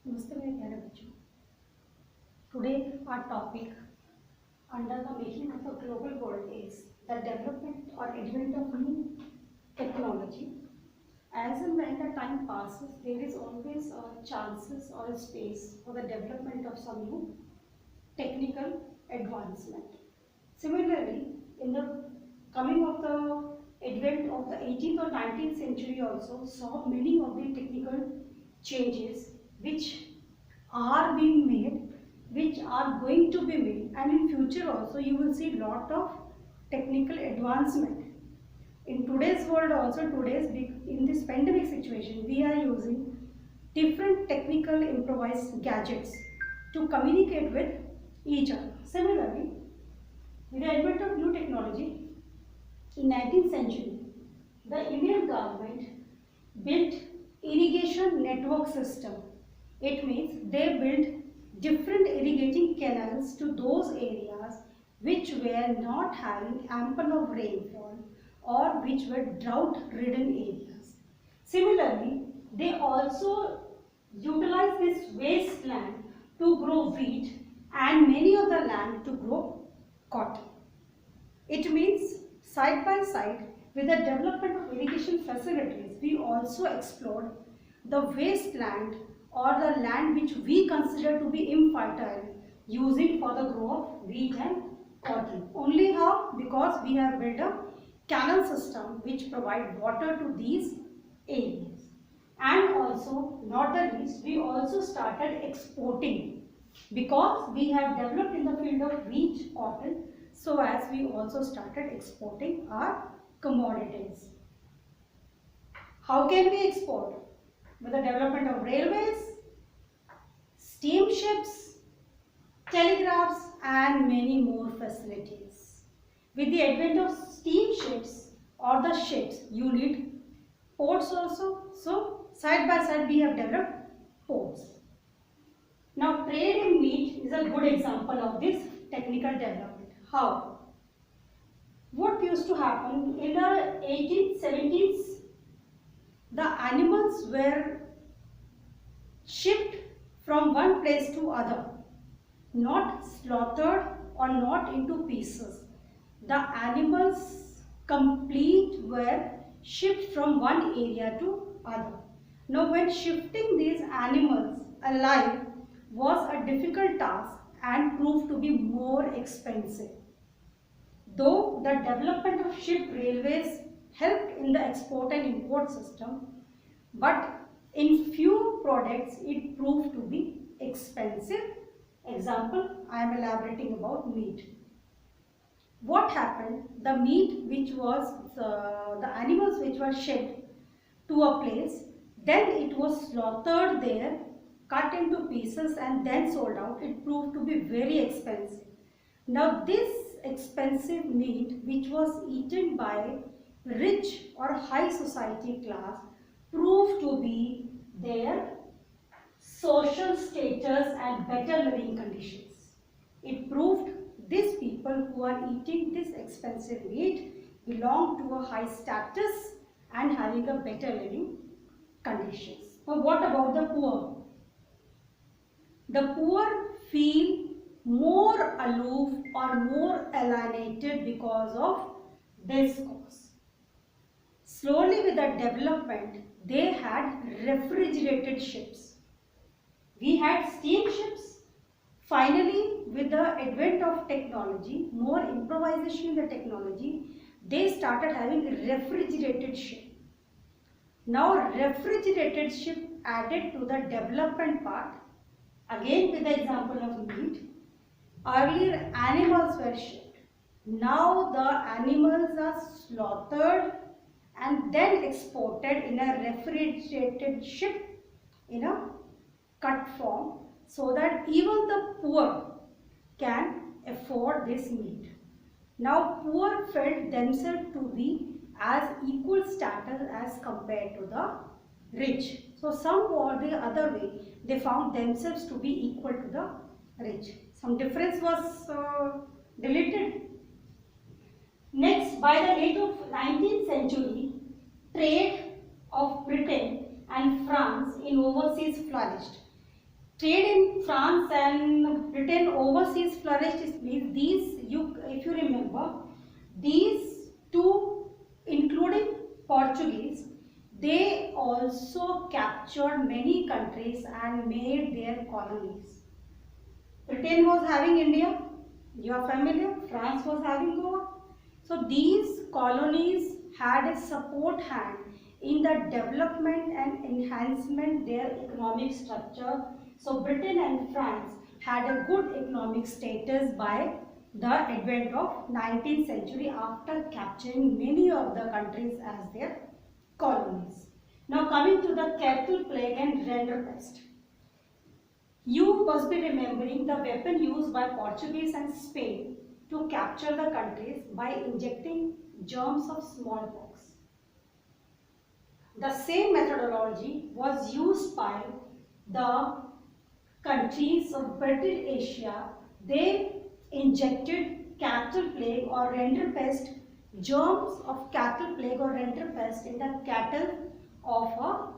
नमस्ते मेरे प्यारे बच्चों। Today our topic under the making of the global world is the development or advent of new technology. As and when the time passes, there is always a chances or a space for the development of some new technical advancement. Similarly, in the coming of the advent of the 18th or 19th century also saw many of the technical changes which are being made, which are going to be made, and in future also you will see lot of technical advancement. In today's world also, in this pandemic situation, we are using different technical improvised gadgets to communicate with each other. Similarly, with the advent of new technology, in 19th century, the Indian government built irrigation network system. It means they built different irrigating canals to those areas which were not having ample of rainfall or which were drought ridden areas. Similarly, they also utilized this wasteland to grow wheat and many of the land to grow cotton. It means side by side with the development of irrigation facilities, we also explored the wasteland or the land which we consider to be infertile using for the growth of wheat and cotton. Only how? Because we have built a canal system which provide water to these areas. And also, not the least, we also started exporting because we have developed in the field of wheat, cotton, so as we also started exporting our commodities. How can we export? With the development of railways, steamships, telegraphs and many more facilities. With the advent of steamships or the ships, you need ports also. So side by side we have developed ports. Now trade in meat is a good example of this technical development. How? What used to happen in the 1870s, the animals were shipped from one place to other, not slaughtered or not into pieces. The animals complete were shipped from one area to other. Now when shifting these animals alive was a difficult task and proved to be more expensive. Though the development of ship railways helped in the export and import system, but in few products it proved to be expensive. Example, I am elaborating about meat. What happened? The meat which was, the animals which were shipped to a place, then it was slaughtered there, cut into pieces and then sold out. It proved to be very expensive. Now this expensive meat which was eaten by rich or high society class proved to be their social status and better living conditions. It proved these people who are eating this expensive meat belong to a high status and having a better living conditions. But what about the poor? The poor feel more aloof or more alienated because of this cause. Slowly with the development, they had refrigerated ships. We had steamships. Finally, with the advent of technology, more improvisation in the technology, they started having refrigerated ship. Now refrigerated ship added to the development part. Again with the example of meat, earlier animals were shipped. Now the animals are slaughtered and then exported in a refrigerated ship in a cut form so that even the poor can afford this meat. Now poor felt themselves to be as equal status as compared to the rich. So some or the other way they found themselves to be equal to the rich. Some difference was deleted. Next, by the late of 19th century, trade of Britain and France in overseas flourished. Trade in France and Britain overseas flourished means if you remember, these two, including Portuguese, they also captured many countries and made their colonies. Britain was having India, you are familiar, France was having Goa. So these colonies had a support hand in the development and enhancement their economic structure. So Britain and France had a good economic status by the advent of 19th century after capturing many of the countries as their colonies. Now coming to the cattle plague and rinderpest. You must be remembering the weapon used by Portuguese and Spain to capture the countries by injecting germs of smallpox. The same methodology was used by the countries of British Asia. They injected cattle plague or rinderpest, germs of cattle plague or rinderpest in the cattle of a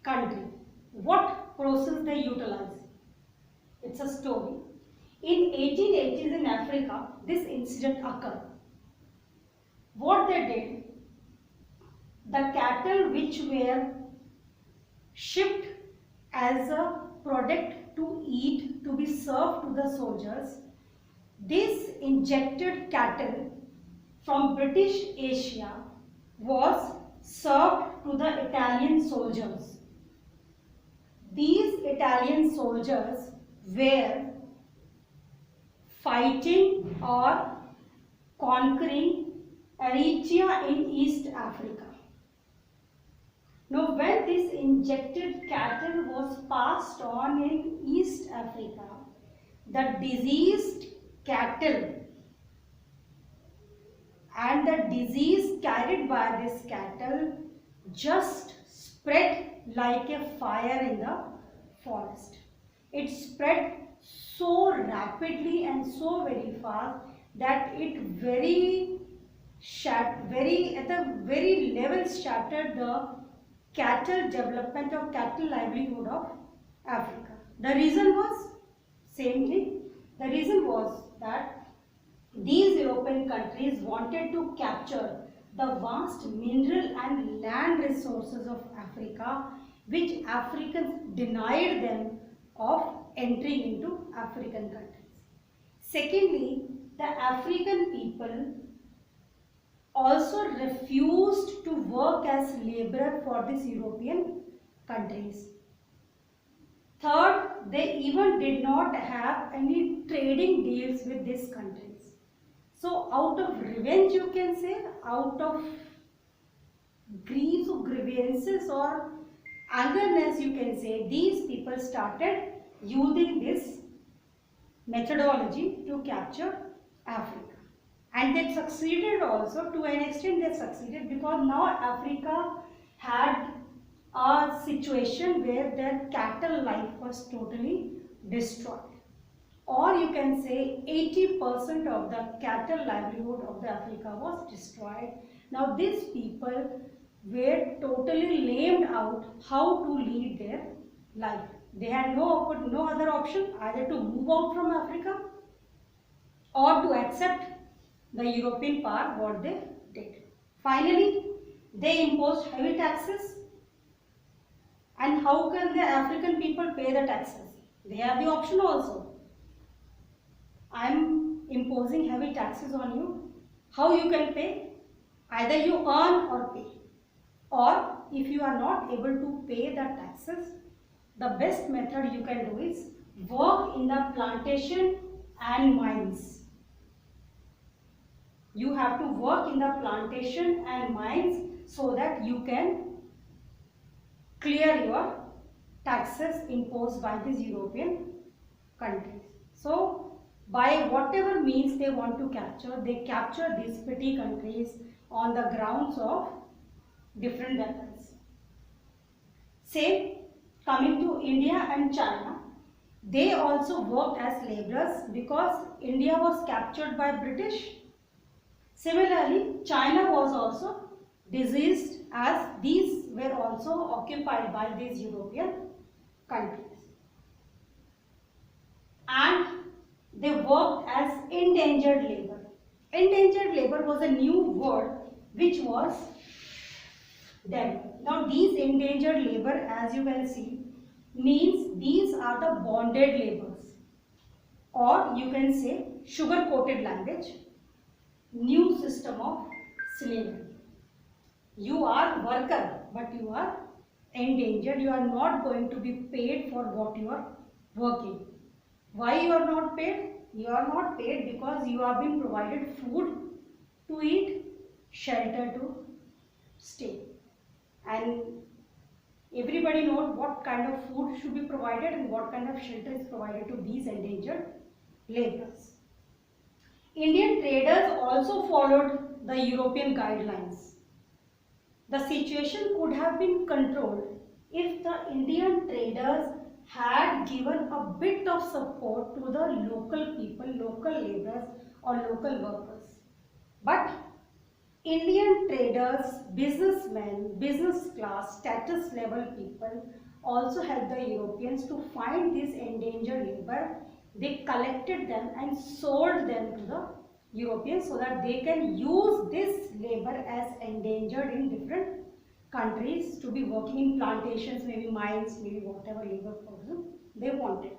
country. What process they utilize? It's a story. In 1880s in Africa, this incident occurred. What they did, the cattle which were shipped as a product to eat, to be served to the soldiers, this injected cattle from British Asia was served to the Italian soldiers. These Italian soldiers were fighting or conquering Eritrea in East Africa. Now, when this injected cattle was passed on in East Africa, the diseased cattle and the disease carried by this cattle just spread like a fire in the forest. It spread so rapidly and so very fast that it at a very level shattered the cattle development or cattle livelihood of Africa. The reason was same thing. The reason was that these European countries wanted to capture the vast mineral and land resources of Africa, which Africans denied them of entering into African countries. Secondly, the African people also refused to work as laborer for these European countries. Third, they even did not have any trading deals with these countries. So out of revenge, you can say, out of griefs or grievances or angerness, you can say, these people started using this methodology to capture Africa. And they succeeded also, to an extent they succeeded, because now Africa had a situation where their cattle life was totally destroyed. Or you can say 80% of the cattle livelihood of the Africa was destroyed. Now these people were totally lamed out how to lead their life. They had no other option either to move out from Africa or to accept the European power what they did. Finally, they imposed heavy taxes. And how can the African people pay the taxes? They have the option also. I am imposing heavy taxes on you. How you can pay? Either you earn or pay. Or if you are not able to pay the taxes, the best method you can do is work in the plantation and mines. You have to work in the plantation and mines so that you can clear your taxes imposed by these European countries. So, by whatever means they want to capture, they capture these petty countries on the grounds of different weapons. Same coming to India and China. They also worked as laborers because India was captured by British. Similarly, China was also diseased as these were also occupied by these European countries. worked as indentured labor. Indentured labor was a new word which was developed. Now these indentured labor, as you can see, means these are the bonded laborers, or you can say sugar coated language, new system of slavery. You are worker, but you are endangered. You are not going to be paid for what you are working. Why you are not paid? You are not paid because you have been provided food to eat, shelter to stay. And everybody knows what kind of food should be provided and what kind of shelter is provided to these endangered laborers. Indian traders also followed the European guidelines. The situation could have been controlled if the Indian traders had given a bit of support to the local people, local laborers or local workers. But Indian traders, businessmen, business class, status level people also helped the Europeans to find this endangered labor. They collected them and sold them to the Europeans so that they can use this labor as endangered in different countries to be working in plantations, maybe mines, maybe whatever labor program they wanted.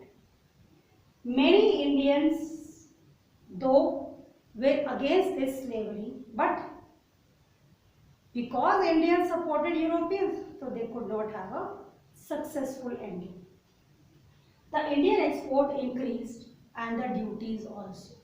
Many Indians, though, were against this slavery, but because Indians supported Europeans, so they could not have a successful ending. The Indian export increased and the duties also.